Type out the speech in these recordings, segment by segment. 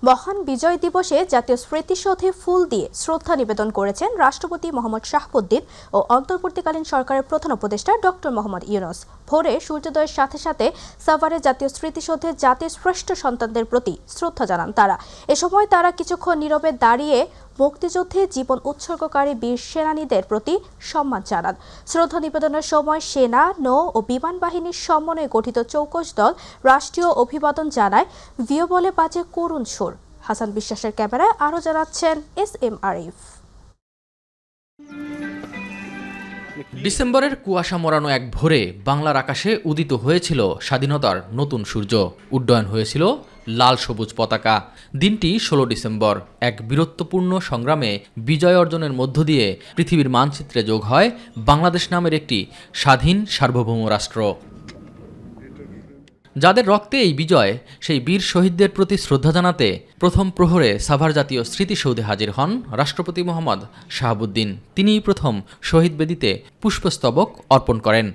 মহান বিজয় দিবসে জাতীয় স্মৃতিসৌধে ফুল দিয়ে শ্রদ্ধা নিবেদন করেছেন রাষ্ট্রপতি মোহাম্মদ শাহাবুদ্দিন ও অন্তর্বর্তীকালীন সরকারের প্রধান উপদেষ্টা ডক্টর মোহাম্মদ ইউনূস। ভোরে সূর্যোদয়ের সাথে সাথে সাভারে জাতীয় স্মৃতিসৌধে জাতির শ্রেষ্ঠ সন্তানদের প্রতি শ্রদ্ধা জানান তারা। এ সময় তারা কিছুক্ষণ নীরবে দাঁড়িয়ে মুক্তিযুদ্ধে জীবন উৎসর্গকারী বীর সেনানীদের প্রতি সম্মান জানান। শ্রদ্ধা নিবেদনের সময় সেনা, নৌ ও বিমান বাহিনীর সমন্বয়ে গঠিত চৌকস দল রাষ্ট্রীয় অভিবাদন জানায়। ভিও বলে বাজে করুণ সুর। হাসান বিশ্বাসের ক্যামেরায় আরও জানাচ্ছেন SM আরিফ। ডিসেম্বরের কুয়াশা মোড়ানো এক ভোরে বাংলার আকাশে উদিত হয়েছিল স্বাধীনতার নতুন সূর্য। উড্ডয়ন হয়েছিল লাল সবুজ পতাকা। দিনটি 16 ডিসেম্বর এক বীরত্বপূর্ণ সংগ্রামে বিজয় অর্জনের মধ্য দিয়ে পৃথিবীর মানচিত্রে যোগ হয় বাংলাদেশ নামের একটি স্বাধীন সার্বভৌম রাষ্ট্র। যাদের রক্তে এই বিজয়, সেই বীর শহীদদের প্রতি শ্রদ্ধা জানাতে প্রথম প্রহরে সাভার জাতীয় স্মৃতিসৌধে হাজির হন রাষ্ট্রপতি মোহাম্মদ শাহাবুদ্দিন। তিনিই প্রথম শহীদ বেদিতে পুষ্পস্তবক অর্পণ করেন।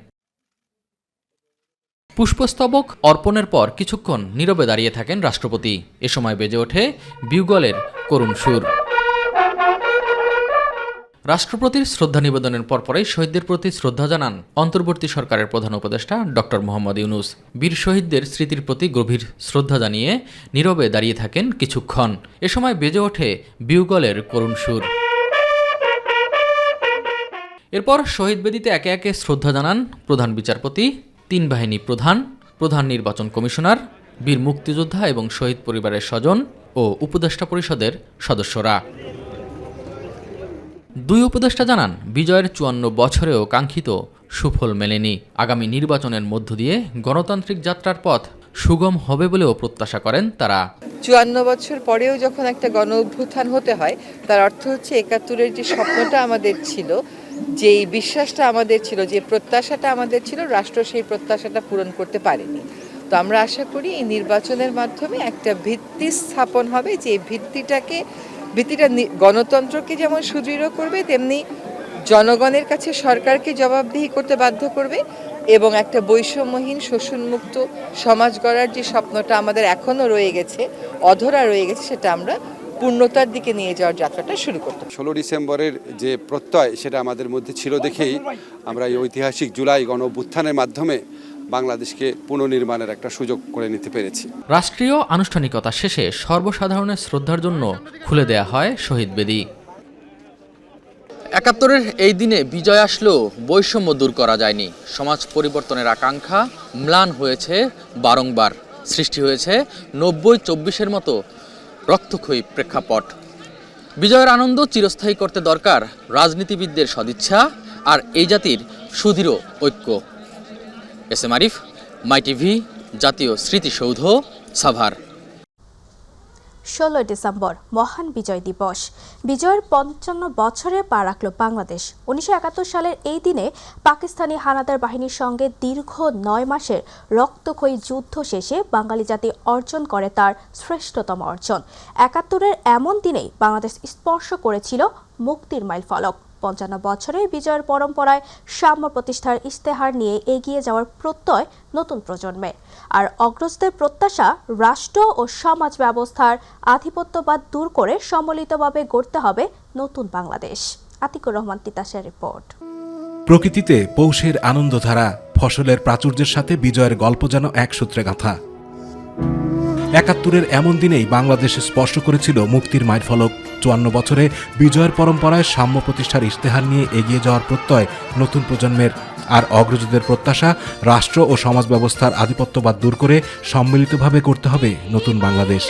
পুষ্পস্তবক অর্পণের পর কিছুক্ষণ নীরবে দাঁড়িয়ে থাকেন রাষ্ট্রপতি। এ সময় বেজে ওঠে বিউগলের করুণ সুর। রাষ্ট্রপতির শ্রদ্ধা নিবেদনের পরপরই শহীদদের প্রতি শ্রদ্ধা জানান অন্তর্বর্তী সরকারের প্রধান উপদেষ্টা ডক্টর মোহাম্মদ ইউনূস। বীর শহীদদের স্মৃতির প্রতি গভীর শ্রদ্ধা জানিয়ে নীরবে দাঁড়িয়ে থাকেন কিছুক্ষণ। এ সময় বেজে ওঠে বিউগলের করুণ সুর। এরপর শহীদ বেদিতে একে একে শ্রদ্ধা জানান প্রধান বিচারপতি, 3 বাহিনী প্রধান, প্রধান নির্বাচন কমিশনার, বীর মুক্তিযোদ্ধা এবং শহীদ পরিবারের স্বজন ও উপদেষ্টা পরিষদের সদস্যরা। 2 উপদেষ্টা জানান, বিজয়ের 54 বছরেও কাঙ্ক্ষিত সুফল মেলেনি। আগামী নির্বাচনের মধ্য দিয়ে গণতান্ত্রিক যাত্রার পথ সুগম হবে বলেও প্রত্যাশা করেন তারা। 54 বছর পরেও যখন একটা গণ অভ্যুত্থান হতে হয়, তার অর্থ হচ্ছে 71-এর যে স্বপ্নটা আমাদের ছিল, যেই বিশ্বাসটা আমাদের ছিল, যে প্রত্যাশাটা আমাদের ছিল, রাষ্ট্র সেই প্রত্যাশাটা পূরণ করতে পারেনি। তো আমরা আশা করি এই নির্বাচনের মাধ্যমে একটা ভিত্তি স্থাপন হবে, যে ভিত্তিটা গণতন্ত্রকে যেমন সুদৃঢ় করবে, তেমনি জনগণের কাছে সরকারকে জবাবদিহি করতে বাধ্য করবে এবং একটা বৈষম্যহীন শোষণমুক্ত সমাজ গড়ার যে স্বপ্নটা আমাদের এখনো রয়ে গেছে, অধরা রয়ে গেছে, সেটা আমরা পূর্ণতার দিকে নিয়ে যাওয়ার যাত্রাটা শুরু করতে। 16 ডিসেম্বরের যে প্রত্যয়, সেটা আমাদের মধ্যে ছিল দেখেই আমরা এই ঐতিহাসিক জুলাই গণ অভ্যুত্থানের মাধ্যমে বাংলাদেশকে পুনর্নির্মাণের একটা সুযোগ করে নিতে পেরেছি। রাষ্ট্রীয় আনুষ্ঠানিকতা শেষে সর্বসাধারণের শ্রদ্ধার জন্য খুলে দেয়া হয় শহীদ বেদি। 71-এর এই দিনে বিজয় আসলেও বৈষম্য দূর করা যায়নি। সমাজ পরিবর্তনের আকাঙ্ক্ষা ম্লান হয়েছে বারংবার। সৃষ্টি হয়েছে 90-24-এর মতো রক্তক্ষয়ী প্রেক্ষাপট। বিজয়ের আনন্দ চিরস্থায়ী করতে দরকার রাজনীতিবিদদের সদিচ্ছা আর এই জাতির সুদৃঢ় ঐক্য। SM আরিফ, মাই টিভি, জাতীয় স্মৃতিসৌধ, সাভার। 16 ডিসেম্বর মহান বিজয় দিবস। বিজয়ের 55 বছরে পা রাখল বাংলাদেশ। 1971 সালের এই দিনে পাকিস্তানি হানাদার বাহিনীর সঙ্গে দীর্ঘ 9 মাসের রক্তক্ষয়ী যুদ্ধ শেষে বাঙালি জাতি অর্জন করে তার শ্রেষ্ঠতম অর্জন। 71-এর এমন দিনেই বাংলাদেশ স্পর্শ করেছিল মুক্তির মাইলফলক। 55 বছরে বিজয়ের পরম্পরায় সাম্য প্রতিষ্ঠার ইশতেহার নিয়ে এগিয়ে যাওয়ার প্রত্যয় নতুন প্রজন্মের। আর অগ্রজদের প্রত্যাশা, রাষ্ট্র ও সমাজ ব্যবস্থার আধিপত্যবাদ দূর করে সম্মিলিতভাবে গড়তে হবে নতুন বাংলাদেশ। আতিকুর রহমান তিতাসের রিপোর্ট। প্রকৃতিতে পৌষের আনন্দধারা, ফসলের প্রাচুর্যের সাথে বিজয়ের গল্প যেন এক সূত্রে গাঁথা। 71-এর এমন দিনেই বাংলাদেশ স্পর্শ করেছিল মুক্তির মাইলফলক। 54 বছরে বিজয়ের পরম্পরায় সাম্য প্রতিষ্ঠার ইশতেহার নিয়ে এগিয়ে যাওয়ার প্রত্যয় নতুন প্রজন্মের। আর অগ্রজদের প্রত্যাশা, রাষ্ট্র ও সমাজ ব্যবস্থার আধিপত্যবাদ দূর করে সম্মিলিতভাবে করতে হবে নতুন বাংলাদেশ।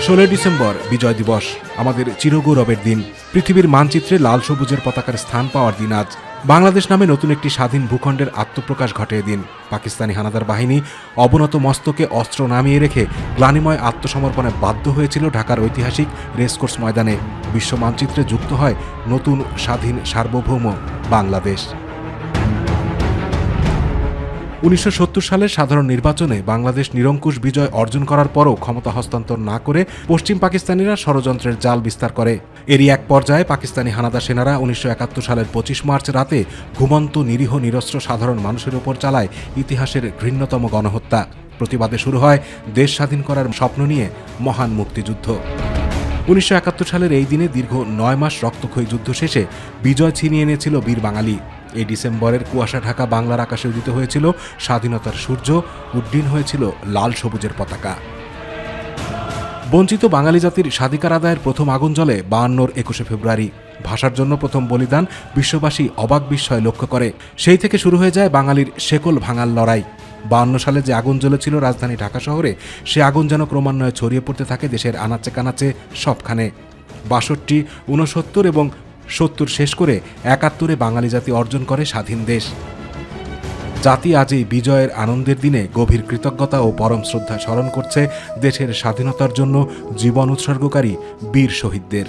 16 ডিসেম্বর বিজয় দিবস, আমাদের চিরগৌরবের দিন। পৃথিবীর মানচিত্রে লাল সবুজের পতাকার স্থান পাওয়ার দিন আজ। বাংলাদেশ নামে নতুন একটি স্বাধীন ভূখণ্ডের আত্মপ্রকাশ ঘটে এদিন। পাকিস্তানি হানাদার বাহিনী অবনত মস্তকে অস্ত্র নামিয়ে রেখে গ্লানিময় আত্মসমর্পণে বাধ্য হয়েছিল ঢাকার ঐতিহাসিক রেসকোর্স ময়দানে। বিশ্ব মানচিত্রে যুক্ত হয় নতুন স্বাধীন সার্বভৌম বাংলাদেশ। 1970 সালের সাধারণ নির্বাচনে বাংলাদেশ নিরঙ্কুশ বিজয় অর্জন করার পরও ক্ষমতা হস্তান্তর না করে পশ্চিম পাকিস্তানিরা ষড়যন্ত্রের জাল বিস্তার করে। এরই এক পর্যায়ে পাকিস্তানি হানাদার সেনারা 1971 সালের 25 মার্চ রাতে ঘুমন্ত নিরীহ নিরস্ত্র সাধারণ মানুষের ওপর চালায় ইতিহাসের ঘৃণ্যতম গণহত্যা। প্রতিবাদে শুরু হয় দেশ স্বাধীন করার স্বপ্ন নিয়ে মহান মুক্তিযুদ্ধ। 1971 সালের এই দিনে দীর্ঘ 9 মাস রক্তক্ষয়ী যুদ্ধ শেষে বিজয় ছিনিয়ে এনেছিল বীর বাঙালি। এই ডিসেম্বরের কুয়াশা ঢাকা বাংলার আকাশে উদিত হয়েছিল স্বাধীনতার সূর্য, উড্ডীন হয়েছিল লাল সবুজের পতাকা। বঞ্চিত বাঙালি জাতির স্বাধিকার আদায়ের প্রথম আগুন জ্বলে 52-র 21শে ফেব্রুয়ারি। ভাষার জন্য প্রথম বলিদান বিশ্ববাসী অবাক বিস্ময় লক্ষ্য করে। সেই থেকে শুরু হয়ে যায় বাঙালির শেকল ভাঙার লড়াই। 52 সালে যে আগুন জ্বলেছিল রাজধানী ঢাকা শহরে, সে আগুন যেন ক্রমান্বয়ে ছড়িয়ে পড়তে থাকে দেশের আনাচে কানাচে সবখানে। 62, 69 এবং 70 শেষ করে 71-এ বাঙালি জাতি অর্জন করে স্বাধীন দেশ। জাতি আজ এই বিজয়ের আনন্দের দিনে গভীর কৃতজ্ঞতা ও পরম শ্রদ্ধা স্মরণ করছে দেশের স্বাধীনতার জন্য জীবন উৎসর্গকারী বীর শহীদদের।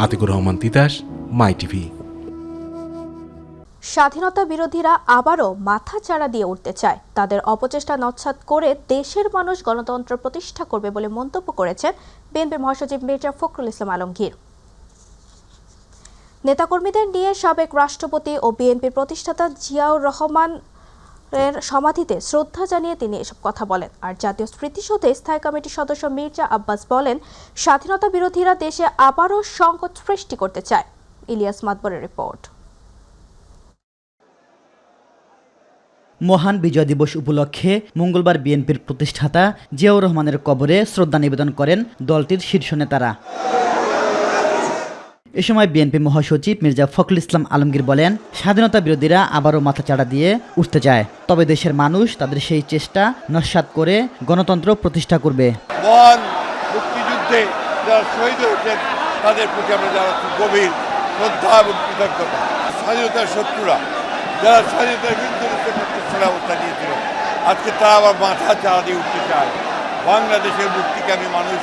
আতিকুর রহমান তিতাস, মাই টিভি। স্বাধীনতা বিরোধীরা আবারও মাথা চাড়া দিয়ে উঠতে চায়। তাদের অপচেষ্টা নস্যাৎ করে দেশের মানুষ গণতন্ত্র প্রতিষ্ঠা করবে বলে মন্তব্য করেছেন বিএনপি মহাসচিব মির্জা ফখরুল ইসলাম আলমগীর। নেতাকর্মীদের নিয়ে সাবেক রাষ্ট্রপতি ও বিএনপির প্রতিষ্ঠাতা জিয়াউর রহমানের সমাধিতে শ্রদ্ধা জানিয়ে তিনি এসব কথা বলেন। আর জাতীয় স্মৃতিসৌধে স্থায়ী কমিটির সদস্য মির্জা আব্বাস বলেন, স্বাধীনতা বিরোধীরা দেশে আবারও সংকট সৃষ্টি করতে চায়। ইলিয়াস মাতবরের রিপোর্ট। মহান বিজয় দিবস উপলক্ষে মঙ্গলবার বিএনপির প্রতিষ্ঠাতা জিয়াউর রহমানের কবরে শ্রদ্ধা নিবেদন করেন দলটির শীর্ষ নেতারা। এ সময় বিএনপি মহাসচিব মির্জা ফখরুল ইসলাম আলমগীর বলেন, স্বাধীনতা বিরোধীরা আবারও মাথাচাড়া দিয়ে উঠতে চায়, তবে দেশের মানুষ তাদের সেই চেষ্টা নস্যাৎ করে গণতন্ত্র প্রতিষ্ঠা করবে। মহান মুক্তিযুদ্ধে যারা শহীদ হয়েছেন তাদের প্রতি আমরা যারা গভীর শ্রদ্ধা এবং কৃতজ্ঞতা। স্বাধীনতার শত্রুরা যারা স্বাধীনতার বিরুদ্ধে অবস্থা নিয়েছিল, আজকে তারা আবার মাথা চাড়া দিয়ে উঠতে চায়। বাংলাদেশের মুক্তিকামী মানুষ,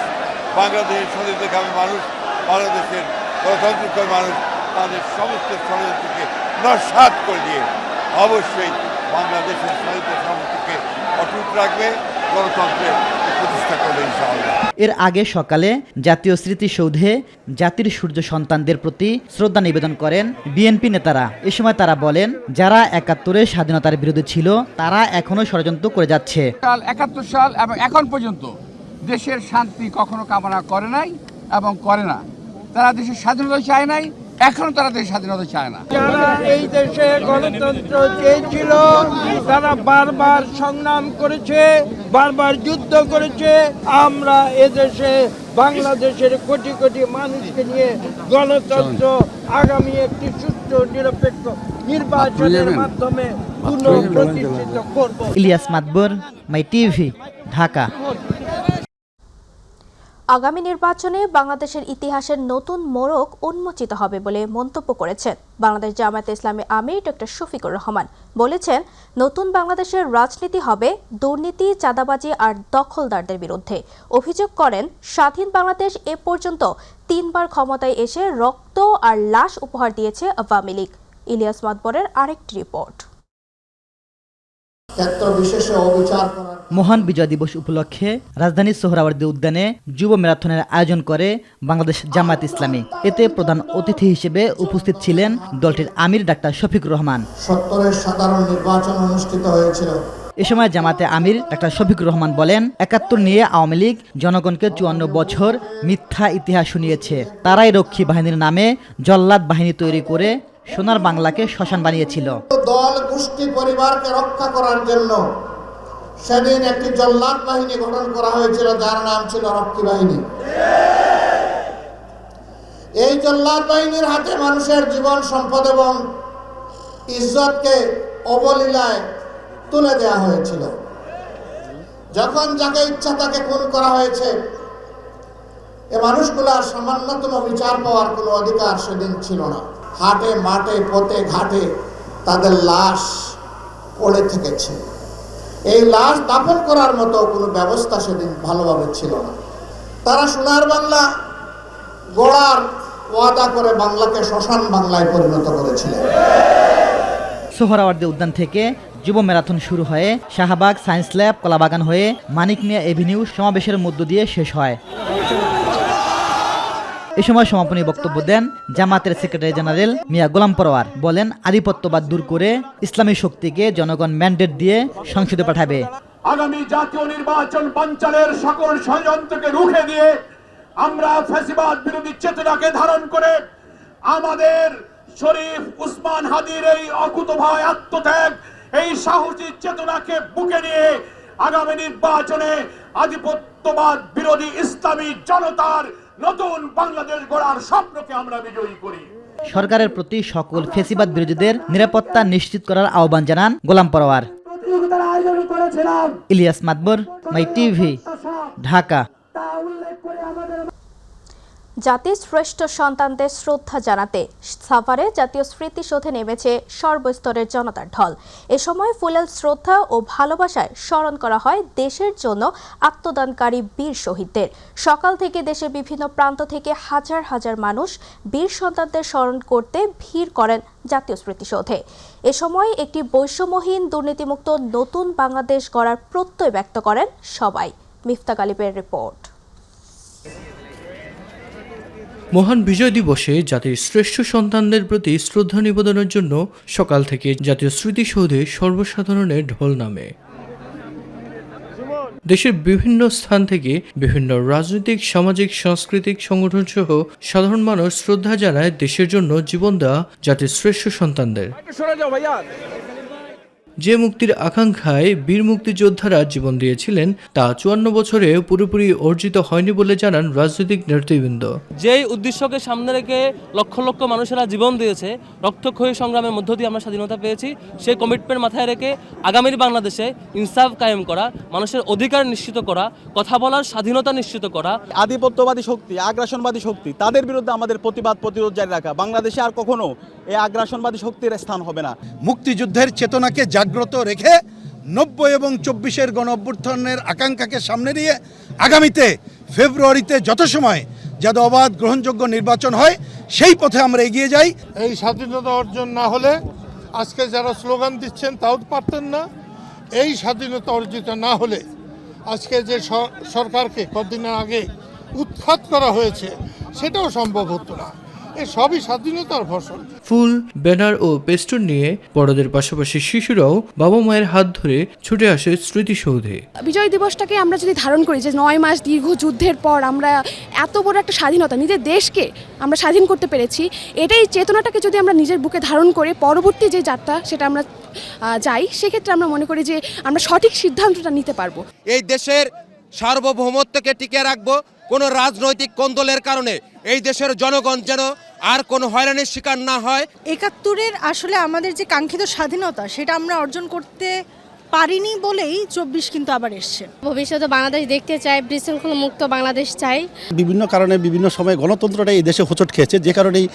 বাংলাদেশের স্বাধীনতাকামী মানুষ, বাংলাদেশের গণতন্ত্রকামী মানুষ তাদের সমস্ত ষড়যন্ত্রকে নস্যাৎ করে দিয়ে অবশ্যই বাংলাদেশের স্বাধীনতা সামর্থ্যকে অটুট রাখবে, গণতন্ত্রের প্রতিষ্ঠা করবে ইনশাআল্লাহ। এর আগে সকালে জাতীয় স্মৃতিসৌধে জাতির সূর্য সন্তানদের প্রতি শ্রদ্ধা নিবেদন করেন বিএনপি নেতারা। এ সময় তারা বলেন, যারা 71-এর স্বাধীনতার বিরোধী ছিল তারা এখনো ষড়যন্ত্র করে যাচ্ছে। 71 সাল এবং এখন পর্যন্ত দেশের শান্তি কখনো কামনা করে নাই এবং করে না। তারা দেশের স্বাধীনতা চায় নাই, এখনো তারা দেশের স্বাধীনতা চায় না। যারা এই দেশে গণতন্ত্র চেয়েছিল তারা বারবার সংগ্রাম করেছে, বারবার যুদ্ধ করেছে। আমরা এদেশে বাংলাদেশের কোটি কোটি মানুষকে নিয়ে গণতন্ত্র আগামী একটি সুষ্ঠু নিরপেক্ষ নির্বাচনের মাধ্যমে পুনঃপ্রতিষ্ঠিত করব। ইলিয়াস মাতবর, মাই টিভি, ঢাকা। আগামী নির্বাচনে বাংলাদেশের ইতিহাসের নতুন মোড়ক উন্মোচিত হবে বলে মন্তব্য করেছেন বাংলাদেশ জামায়াতে ইসলামী আমির ডক্টর শফিকুর রহমান। বলেছেন, নতুন বাংলাদেশের রাজনীতি হবে দুর্নীতি, চাঁদাবাজি আর দখলদারদের বিরুদ্ধে। অভিযোগ করেন, স্বাধীন বাংলাদেশ এ পর্যন্ত 3 বার ক্ষমতায় এসে রক্ত আর লাশ উপহার দিয়েছে আওয়ামী লীগ। ইলিয়াস মাতবরের আরেকটি রিপোর্ট। মহান বিজয় দিবস উপলক্ষে রাজধানীর সোহরাওয়ার্দী উদ্যানে যুব ম্যারাথনের আয়োজন করে বাংলাদেশ জামায়াত ইসলামী। এতে প্রধান অতিথি হিসেবে উপস্থিত ছিলেন দলটির আমির ডাক্তার শফিকুর রহমান। 70-এর সাধারণ নির্বাচন অনুষ্ঠিত হয়েছিল। এ সময় জামাতে আমির ডাক্তার শফিকুর রহমান বলেন, 71 নিয়ে আওয়ামী লীগ জনগণকে 54 বছর মিথ্যা ইতিহাস শুনিয়েছে। তারাই রক্ষী বাহিনীর নামে জল্লাদ বাহিনী তৈরি করে সোনার বাংলাকে শ্মশান বানিয়েছিল। দল গোষ্ঠী পরিবারকে রক্ষা করার জন্য সেদিন একটি জল্লাদ বাহিনী গঠন করা হয়েছিল, যার নাম ছিল রক্ষী বাহিনী। এই জল্লাদ বাহিনীর হাতে মানুষের জীবন, সম্পদ এবং ইজ্জতকে অবলীলায় তুলে দেওয়া হয়েছিল। যখন যাকে ইচ্ছা তাকে খুন করা হয়েছে, এ মানুষগুলার সামান্যতম বিচার পাওয়ার কোনো অধিকার সেদিন ছিল না। হাটে মাঠে পথে ঘাটে তাদের লাশ পড়ে থেকেছে। এই লাশ দাফন করার মতো কোনো ব্যবস্থা সেদিন ভালোভাবে ছিল না। তারা সোনার বাংলা গড়ার ওয়াদা করে বাংলাকে শ্মশান বাংলায় পরিণত করেছিলেন। সোহরাওয়ার্দী উদ্যান থেকে যুব ম্যারাথন শুরু হয়ে শাহবাগ, সায়েন্স ল্যাব, কলাবাগান হয়ে মানিক মিয়া এভিনিউ সমাবেশের মধ্য দিয়ে শেষ হয়। এ এ সময় সমাপনী বক্তব্য দেন জামাতের সেক্রেটারি জেনারেল মিয়া গোলাম পরোয়ার। বলেন, আধিপত্যবাদ দূর করে ইসলামী শক্তিকে জনগণ ম্যান্ডেট দিয়ে সংসদে পাঠাবে। আগামী জাতীয় নির্বাচন বানচালের সকল ষড়যন্ত্রকে রুখে দিয়ে আমরা ফ্যাসিবাদ বিরোধী চেতনাকে ধারণ করে আমাদের শরীফ উসমান হাদির এই অকুতোভয় আত্মত্যাগ, এই সাহসী চেতনাকে বুকে নিয়ে আগামী নির্বাচনে আধিপত্যবাদ বিরোধী ইসলামী জনতার নতুন বাংলাদেশ গড়ার স্বপ্নকে আমরা বিজয়ী করি। সরকারের প্রতি সকল ফ্যাসিবাদ বিরোধীদের নিরাপত্তা নিশ্চিত করার আহ্বান জানান গোলাম পরোয়ার। ইলিয়াস মাদবর, মাই টিভি, ঢাকা। জাতির শ্রেষ্ঠ সন্তানদের শ্রদ্ধা জানাতে সাভারে জাতীয় স্মৃতিসৌধে নেমেছে সর্বস্তরের জনতার ঢল। এ সময় ফুলেল শ্রদ্ধা ও ভালোবাসায় স্মরণ করা হয় দেশের জন্য আত্মদানকারী বীর শহীদদের। সকাল থেকে দেশের বিভিন্ন প্রান্ত থেকে হাজার হাজার মানুষ বীর সন্তানদের স্মরণ করতে ভিড় করেন জাতীয় স্মৃতিসৌধে। এ সময় একটি বৈষম্যহীন দুর্নীতিমুক্ত নতুন বাংলাদেশ গড়ার প্রত্যয় ব্যক্ত করেন সবাই। মিফতা গালিবের রিপোর্ট। মহান বিজয় দিবসে জাতির শ্রেষ্ঠ সন্তানদের প্রতি শ্রদ্ধা নিবেদনের জন্য সকাল থেকে জাতীয় স্মৃতিসৌধে সর্বসাধারণের ঢল নামে। দেশের বিভিন্ন স্থান থেকে বিভিন্ন রাজনৈতিক, সামাজিক, সাংস্কৃতিক সংগঠন সহ সাধারণ মানুষ শ্রদ্ধা জানায় দেশের জন্য জীবন দেওয়া জাতির শ্রেষ্ঠ সন্তানদের। যে মুক্তির আকাঙ্ক্ষায় বীর মুক্তিযোদ্ধারা জীবন দিয়েছিলেন তা ৫৪ বছরে পুরোপুরি অর্জিত হয়নি বলে জানান রাজনৈতিক নেতৃবৃন্দ। যেই উদ্দেশ্যকে সামনে রেখে লক্ষ লক্ষ মানুষেরা জীবন দিয়েছে, রক্তক্ষয়ী সংগ্রামের মধ্য দিয়ে আমরা স্বাধীনতা পেয়েছি, সেই কমিটমেন্ট মাথায় রেখে আগামীর বাংলাদেশে ইনসাফ কায়েম করা, মানুষের অধিকার নিশ্চিত করা, কথা বলার স্বাধীনতা নিশ্চিত করা। আধিপত্যবাদী শক্তি, আগ্রাসনবাদী শক্তি, তাদের বিরুদ্ধে আমাদের প্রতিবাদ প্রতিরোধ জারি রাখা। বাংলাদেশে আর কখনো এই আগ্রাসনবাদী শক্তির স্থান হবে না। মুক্তিযুদ্ধের চেতনাকে জাগ্রত রেখে ৯০ এবং ২৪-এর গণ অভ্যুত্থানের আকাঙ্ক্ষাকে সামনে নিয়ে আগামীতে ফেব্রুয়ারিতে যত সময় যাতে অবাধ গ্রহণযোগ্য নির্বাচন হয় সেই পথে আমরা এগিয়ে যাই। এই স্বাধীনতা অর্জন না হলে আজকে যারা স্লোগান দিচ্ছেন তাও পারতেন না। এই স্বাধীনতা অর্জিত না হলে আজকে যে সরকারকে কদিনের আগে উৎখাত করা হয়েছে সেটাও সম্ভব হতো না। সবই স্বাধীনতার ফসল। ফুল, ব্যানার ও পেস্টুন নিয়ে বড়দের পাশাপাশি শিশুরাও বাবা মায়ের হাত ধরে ছুটে আসে স্মৃতিসৌধে। বিজয় দিবসটাকে আমরা যদি ধারণ করি যে ৯ মাস দীর্ঘ যুদ্ধের পর আমরা এত বড় একটা স্বাধীনতা, নিজের দেশকে আমরা স্বাধীন করতে পেরেছি, এটাই চেতনাটাকে যদি আমরা নিজের বুকে ধারণ করে পরবর্তী যে যাত্রা সেটা আমরা যাই, সেক্ষেত্রে আমরা মনে করি যে আমরা সঠিক সিদ্ধান্তটা নিতে পারবো। এই দেশের সার্বভৌমত্বকে টিকিয়ে রাখবো। কোনো রাজনৈতিক কোন্দলের কারণে এই দেশের জনগণ যেন আর কোনো হয়রানির শিকার না হয়। ৭১-এর আসলে আমাদের যে কাঙ্ক্ষিত স্বাধীনতা সেটা আমরা অর্জন করতে পারিনি বলেই ২৪ কিন্তু আবার এসছে। ভবিষ্যতে বাংলাদেশ দেখতে চাই, বিশৃঙ্খলা মুক্ত বাংলাদেশ চাই। বিভিন্ন কারণে বিভিন্ন সময় গণতন্ত্রটা এই দেশে হোঁচট খেয়েছে, যে কারণেই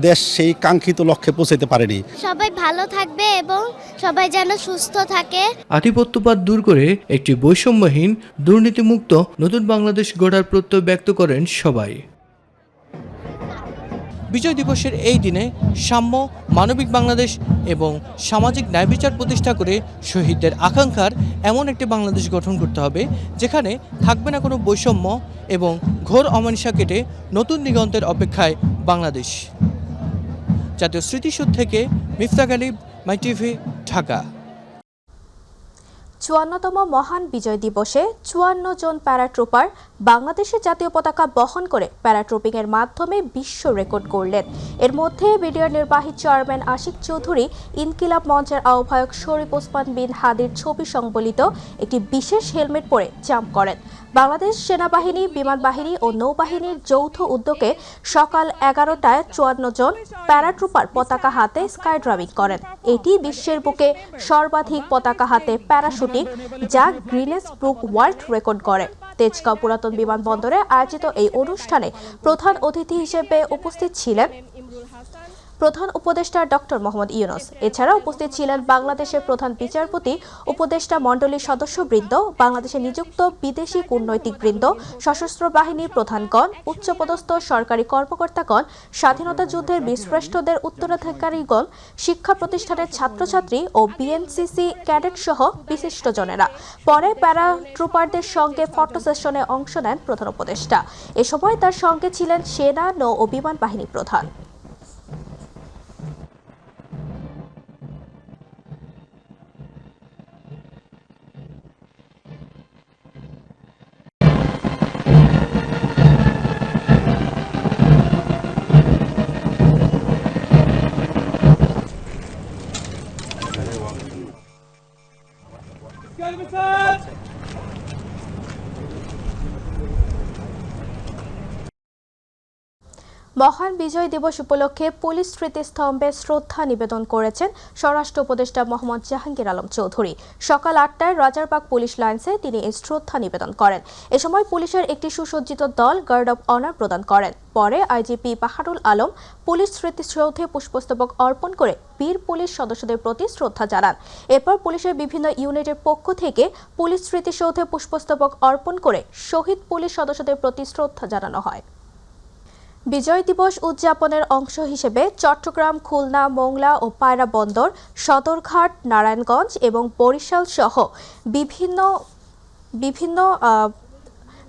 দেশ সেই কাঙ্ক্ষিত লক্ষ্যে পৌঁছাতে পারেনি। সবাই ভালো থাকবে এবং সবাই যেন সুস্থ থাকে। আধিপত্যবাদ দূর করে একটি বৈষম্যহীন, দুর্নীতিমুক্ত নতুন বাংলাদেশ গড়ার প্রত্যয় ব্যক্ত করেন সবাই। বিজয় দিবসের এই দিনে সাম্য, মানবিক বাংলাদেশ এবং সামাজিক ন্যায় বিচার প্রতিষ্ঠা করে শহীদদের আকাঙ্ক্ষার এমন একটি বাংলাদেশ গঠন করতে হবে যেখানে থাকবে না কোনো বৈষম্য এবং ঘোর অমানিসা কেটে নতুন দিগন্তের অপেক্ষায় বাংলাদেশ। জাতীয় স্মৃতিসৌধ থেকে মিফতা গালিব, মাই টিভি, ঢাকা। ৫৪তম মহান বিজয় দিবসে ৫৪ জন প্যারাট্রুপার বাংলাদেশের জাতীয় পতাকা বহন করে প্যারাট্রুপিং এর মাধ্যমে বিশ্ব রেকর্ড গড়লেন। এর মধ্যে বিডিআর নির্বাহী চেয়ারম্যান আশিক চৌধুরী, ইনকিলাব মঞ্চের আহ্বায়ক শরীফ ওসমান বিন হাদির ছবি সংবলিত একটি বিশেষ হেলমেট পরে জাম্প করেন। বাংলাদেশ সেনাবাহিনী, বিমান বাহিনী ও নৌবাহিনীর যৌথ উদ্যোগে সকাল ১১টায় ৫৪ জন প্যারাট্রুপার পতাকা হাতে স্কাই ড্রাইভিং করেন। এটি বিশ্বের বুকে সর্বাধিক পতাকা হাতে প্যারাশুটিং, যা গ্রিনেস বুক ওয়ার্ল্ড রেকর্ড করে। তেজগাঁও পুরাতন বিমানবন্দরে আয়োজিত এই অনুষ্ঠানে প্রধান অতিথি হিসেবে উপস্থিত ছিলেন প্রধান উপদেষ্টা ডক্টর মোহাম্মদ ইউনূস। এছাড়া উপস্থিত ছিলেন বাংলাদেশের প্রধান বিচারপতি, উপদেষ্টা মণ্ডলীর সদস্যবৃন্দ, বাংলাদেশে নিযুক্ত বিদেশি কূটনৈতিকবৃন্দ, সশস্ত্র বাহিনীর প্রধানগণ, উচ্চপদস্থ সরকারি কর্মকর্তাগণ, স্বাধীনতা যুদ্ধের বীরশ্রেষ্ঠদের উত্তরাধিকারীগণ, শিক্ষা প্রতিষ্ঠানের ছাত্রছাত্রী ও বিএনসিসি ক্যাডেট সহ বিশিষ্টজনেরা। পরে প্যারাট্রুপারদের সঙ্গে ফটো সেশনে অংশ নেন প্রধান উপদেষ্টা। এ সময় তার সঙ্গে ছিলেন সেনা, নৌ ও বিমান বাহিনী প্রধান। মহান বিজয় দিবস উপলক্ষে পুলিশ স্মৃতিস্তম্ভে শ্রদ্ধা নিবেদন করেছেন স্বরাষ্ট্র উপদেষ্টা মোহাম্মদ জাহাঙ্গীর আলম চৌধুরী। সকাল ৮টায় রাজারবাগ পুলিশ লাইন্সে তিনি এই শ্রদ্ধা নিবেদন করেন। এ সময় পুলিশের একটি সুসজ্জিত দল গার্ড অব অনার প্রদান করেন। পরে আইজিপি বাহারুল আলম পুলিশ স্মৃতিসৌধে পুষ্পস্তবক অর্পণ করে বীর পুলিশ সদস্যদের প্রতি শ্রদ্ধা জানান। এরপর পুলিশের বিভিন্ন ইউনিটের পক্ষ থেকে পুলিশ স্মৃতিসৌধে পুষ্পস্তবক অর্পণ করে শহীদ পুলিশ সদস্যদের প্রতি শ্রদ্ধা জানানো হয়। বিজয় দিবস উদযাপনের অংশ হিসেবে চট্টগ্রাম, খুলনা, মোংলা ও পায়রা বন্দর, সদরঘাট, নারায়ণগঞ্জ এবং বরিশাল সহ বিভিন্ন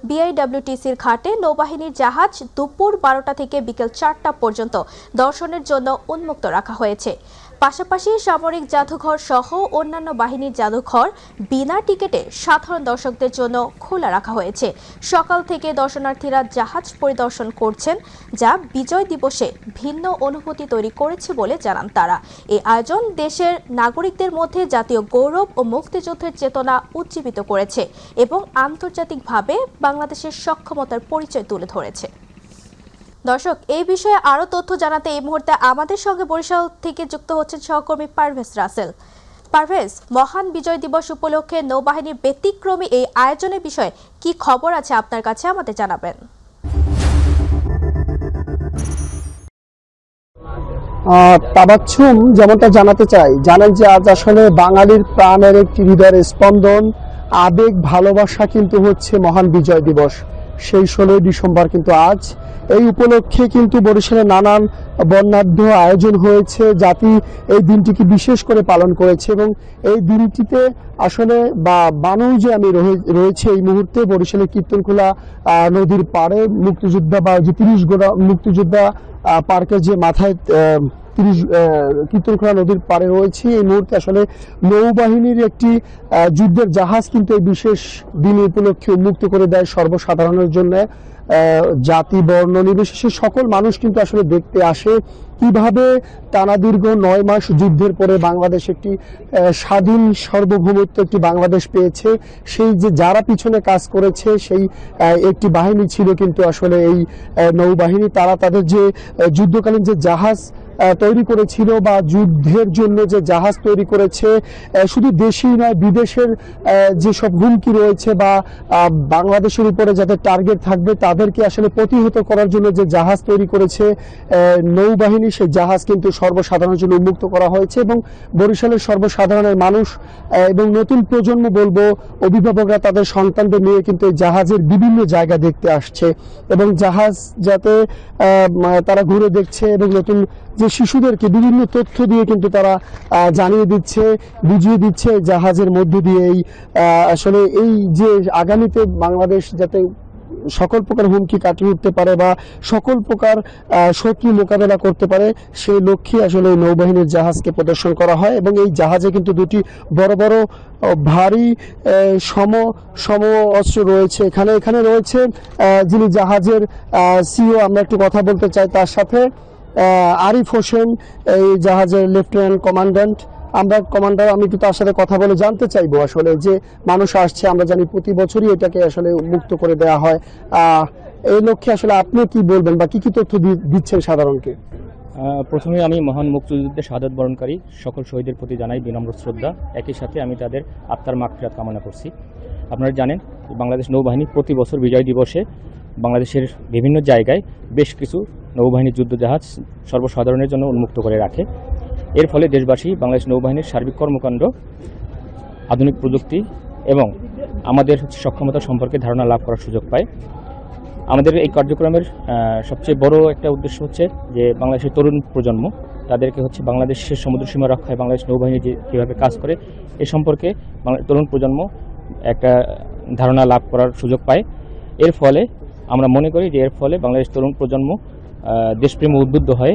বিআইডব্লিউটিসির ঘাটে নৌবাহিনীর জাহাজ দুপুর 12টা থেকে বিকেল 4টা পর্যন্ত দর্শনের জন্য উন্মুক্ত রাখা হয়েছে। পাশাপাশি সামরিক জাদুঘর সহ অন্যান্য বাহিনীর জাদুঘর বিনা টিকিটে সাধারণ দর্শকদের জন্য খোলা রাখা হয়েছে। সকাল থেকে দর্শনার্থীরা জাহাজ পরিদর্শন করছেন, যা বিজয় দিবসে ভিন্ন অনুভূতি তৈরি করেছে বলে জানান তারা। এই আয়োজন দেশের নাগরিকদের মধ্যে জাতীয় গৌরব ও মুক্তিযুদ্ধের চেতনা উজ্জীবিত করেছে এবং আন্তর্জাতিকভাবে বাংলাদেশের সক্ষমতার পরিচয় তুলে ধরেছে। দর্শক, এই বিষয়ে আরও তথ্য জানাতে এই মুহূর্তে আমাদের সঙ্গে বরিশাল থেকে যুক্ত হচ্ছেন সহকর্মী পারভেজ রাসেল। পারভেজ, মহান বিজয় দিবস উপলক্ষে নৌবাহিনীর ব্যতিক্রমী এই আয়োজনের বিষয়ে কি খবর আছে আপনার কাছে, আমাদের জানাবেন। তাবাচ্ছুম যেমনটা জানাতে চাই, জানেন যে আজ আসলে বাঙালির প্রাণের একটি হৃদয়ের স্পন্দন, আবেগ, ভালোবাসা কিন্তু হচ্ছে মহান বিজয় দিবস। সেই 16 ডিসেম্বর কিন্তু আজ। এই উপলক্ষে কিন্তু বরিশালে নানান বর্ণাঢ্য আয়োজন হয়েছে। জাতি এই দিনটিকে বিশেষ করে পালন করেছে এবং এই দিনটিতে আসলে বানুজে আমি রয়েছে এই মুহূর্তে বরিশালের কীর্তনখোলা নদীর পাড়ে মুক্তিযোদ্ধা বা যে 30 গোড়া মুক্তিযোদ্ধা পার্কের যে মাথায় 30 কীর্তনখোলা নদীর পাড়ে রয়েছে। এই মুহূর্তে আসলে নৌবাহিনীর একটি যুদ্ধের জাহাজ কিন্তু এই বিশেষ দিন উপলক্ষে উন্মুক্ত করে দেয় সর্বসাধারণের জন্য। জাতি, বর্ণ নির্বিশেষে সকল মানুষ কিন্তু আসলে দেখতে আসে কিভাবে টানা দীর্ঘ 9 মাস যুদ্ধের পরে বাংলাদেশ একটি স্বাধীন সার্বভৌমত্ব একটি বাংলাদেশ পেয়েছে। সেই যে যারা পিছনে কাজ করেছে সেই একটি বাহিনী ছিল কিন্তু আসলে এই নৌবাহিনী। তারা তাদের যে যুদ্ধকালীন যে জাহাজ তৈরি করেছিল বা যুদ্ধের জন্য যে জাহাজ তৈরি করেছে, শুধু দেশই নয় বিদেশের যেসব হুমকি রয়েছে বা বাংলাদেশের উপরে যাদের টার্গেট থাকবে তাদেরকে আসলে প্রতিহত করার জন্য যে জাহাজ তৈরি করেছে নৌবাহিনী, সেই জাহাজ কিন্তু সর্বসাধারণের জন্য উন্মুক্ত করা হয়েছে এবং বরিশালের সর্বসাধারণের মানুষ এবং নতুন প্রজন্ম বলবো অভিভাবকরা তাদের সন্তানদের নিয়ে কিন্তু এই জাহাজের বিভিন্ন জায়গা দেখতে আসছে এবং জাহাজ যাতে তারা ঘুরে দেখছে এবং নতুন যে শিশুদেরকে বিভিন্ন তথ্য দিয়ে কিন্তু তারা জানিয়ে দিচ্ছে, বুঝিয়ে দিচ্ছে জাহাজের মধ্য দিয়ে এই আসলে এই যে আগামীতে বাংলাদেশ যাতে সকল প্রকার হুমকি কাটিয়ে উঠতে পারে বা সকল প্রকার শত্রু মোকাবেলা করতে পারে, সেই লক্ষ্যে আসলে নৌবাহিনীর জাহাজকে প্রদর্শন করা হয় এবং এই জাহাজে কিন্তু দুটি বড় বড় ভারী সম অস্ত্র রয়েছে। এখানে রয়েছে যিনি জাহাজের সিও, আমরা একটু কথা বলতে চাই তার সাথে, আরিফ হোসেন, এই জাহাজের লেফটেন্যান্ট কমান্ড্যান্ট। আমি একটু তার সাথে কথা বলে জানতে চাইবো আসলে যে মানুষ আসছে, আমরা জানি প্রতি বছরই এটাকে আসলে মুক্ত করে দেওয়া হয়, এই লক্ষ্যে আসলে আপনি কি বলবেন বা কি তথ্য দিচ্ছেন সাধারণকে? প্রথমে আমি মহান মুক্তিযুদ্ধে শাহাদাত বরণকারী সকল শহীদের প্রতি জানাই বিনম্র শ্রদ্ধা। একই সাথে আমি তাদের আত্মার মাগফিরাত কামনা করছি। আপনারা জানেন বাংলাদেশ নৌবাহিনী প্রতি বছর বিজয় দিবসে বাংলাদেশের বিভিন্ন জায়গায় বেশ কিছু নৌবাহিনীর যুদ্ধজাহাজ সর্বসাধারণের জন্য উন্মুক্ত করে রাখে। এর ফলে দেশবাসী বাংলাদেশ নৌবাহিনীর সার্বিক কর্মকাণ্ড, আধুনিক প্রযুক্তি এবং আমাদের সক্ষমতা সম্পর্কে ধারণা লাভ করার সুযোগ পায়। আমাদের এই কার্যক্রমের সবচেয়ে বড় একটা উদ্দেশ্য হচ্ছে যে বাংলাদেশের তরুণ প্রজন্ম তাদেরকে বাংলাদেশের সমুদ্রসীমা রক্ষায় বাংলাদেশ নৌবাহিনী যে কীভাবে কাজ করে এ সম্পর্কে তরুণ প্রজন্ম একটা ধারণা লাভ করার সুযোগ পায়। এর ফলে আমরা মনে করি যে এর ফলে বাংলাদেশ তরুণ প্রজন্ম দেশপ্রেমে উদ্বুদ্ধ হয়ে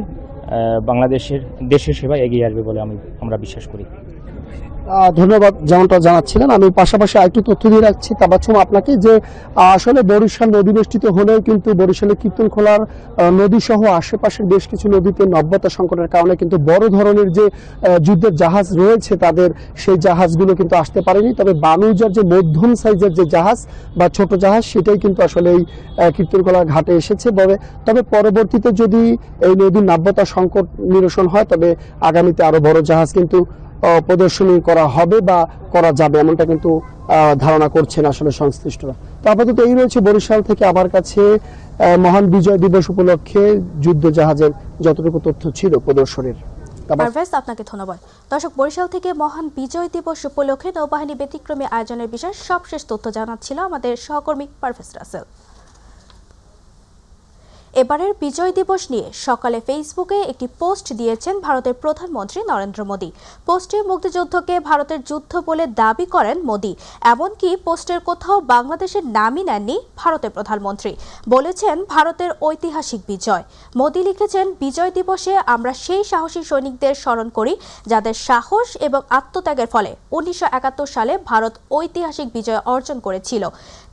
দেশের সেবায় এগিয়ে আসবে বলে আমরা বিশ্বাস করি। ধন্যবাদ। যেমনটা জানাচ্ছিলেন, আমি পাশাপাশি আরেকটু তথ্য দিয়ে রাখছি তাবাচ্ছুম আপনাকে, যে আসলে বরিশাল নদী বেষ্টিত হলেও কিন্তু বরিশালের কীর্তনখোলার নদী সহ আশেপাশের বেশ কিছু নদীতে নব্যতা সংকটের কারণে কিন্তু বড় ধরনের যে যুদ্ধের জাহাজ রয়েছে তাদের সেই জাহাজগুলো কিন্তু আসতে পারেনি। তবে বাণিজ্যের যে মধ্যম সাইজের যে জাহাজ বা ছোট জাহাজ সেটাই কিন্তু আসলে এই কীর্তনখোলার ঘাটে এসেছে। তবে পরবর্তীতে যদি এই নদীর নাব্যতা সংকট নিরসন হয় তবে আগামীতে আরো বড় জাহাজ কিন্তু প্রদর্শনী করা হবে বা করা যাবে, এমনটা কিন্তু ধারণা করছেন আসলে সংশ্লিষ্টরা। তো আপাতত এই রয়েছে বরিশাল থেকে আমার কাছে মহান বিজয় দিবস উপলক্ষে যুদ্ধ জাহাজের যতটুকু তথ্য ছিল প্রদর্শনীর। পারভেজ, আপনাকে ধন্যবাদ। দর্শক, বরিশাল থেকে মহান বিজয় দিবস উপলক্ষে নৌবাহিনী ব্যতিক্রমী আয়োজনের বিষয়ে সবশেষ তথ্য জানাচ্ছিল আমাদের সহকর্মী পারভেজ রাসেল। এবারের বিজয় দিবস নিয়ে সকালে ফেসবুকে একটি পোস্ট দিয়েছেন ভারতের প্রধানমন্ত্রী নরেন্দ্র মোদী। পোস্টে মুক্তিযুদ্ধকে ভারতের যুদ্ধ বলে দাবি করেন মোদী। এমনকি পোস্টের কোথাও বাংলাদেশের নামই নেননি ভারতের প্রধানমন্ত্রী। বলেছেন ভারতের ঐতিহাসিক বিজয়। মোদী লিখেছেন, বিজয় দিবসে আমরা সেই সাহসী সৈনিকদের স্মরণ করি যাদের সাহস এবং আত্মত্যাগের ফলে 1971 সালে ভারত ঐতিহাসিক বিজয় অর্জন করেছিল।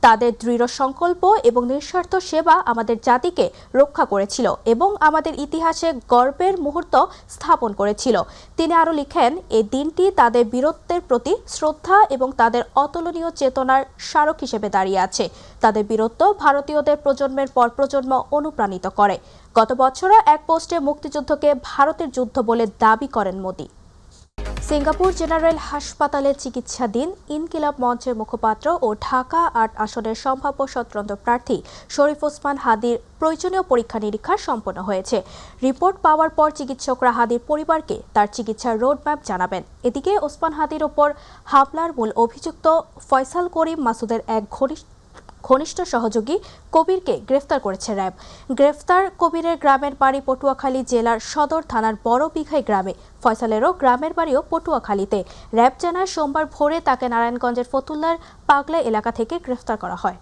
তাদের দৃঢ় সংকল্প এবং নিঃস্বার্থ সেবা আমাদের জাতিকে রক্ষা করেছিল এবং আমাদের ইতিহাসে গর্বের মুহূর্ত স্থাপন করেছিল। তিনি আরও লিখেন, এই দিনটি তাদের বীরত্বের প্রতি শ্রদ্ধা এবং তাদের অতুলনীয় চেতনার স্মারক হিসেবে দাঁড়িয়ে আছে। তাদের বীরত্ব ভারতীয়দের প্রজন্মের পর প্রজন্ম অনুপ্রাণিত করে। গত বছরও এক পোস্টে মুক্তিযুদ্ধকে ভারতের যুদ্ধ বলে দাবি করেন মোদী। সিঙ্গাপুর জেনারেল হাসপাতালে চিকিৎসাধীন ইনকিলাব মঞ্চের মুখপাত্র ও ঢাকা ৮ আসনের সম্ভাব্য স্বতন্ত্র প্রার্থী শরীফ ওসমান হাদীর প্রয়োজনীয় পরীক্ষা নিরীক্ষা সম্পন্ন হয়েছে। রিপোর্ট পাওয়ার পর চিকিৎসকরা হাদীর পরিবারকে তার চিকিৎসার রোডম্যাপ জানাবেন। এদিকে ওসমান হাদীর ওপর হামলার মূল অভিযুক্ত ফয়সাল করিম মাসুদের এক ঘনিষ্ঠ সহযোগী কবিরকে গ্রেফতার করেছে র্যাব। গ্রেফতার কবিরের গ্রামের বাড়ি পটুয়াখালী জেলার সদর থানার বড় বিঘাই গ্রামে। ফয়সালেরও গ্রামের বাড়িও পটুয়াখালীতে। র্যাব জানায় সোমবার ভোরে তাকে নারায়ণগঞ্জের ফতুল্লার পাগলা এলাকা থেকে গ্রেফতার করা হয়।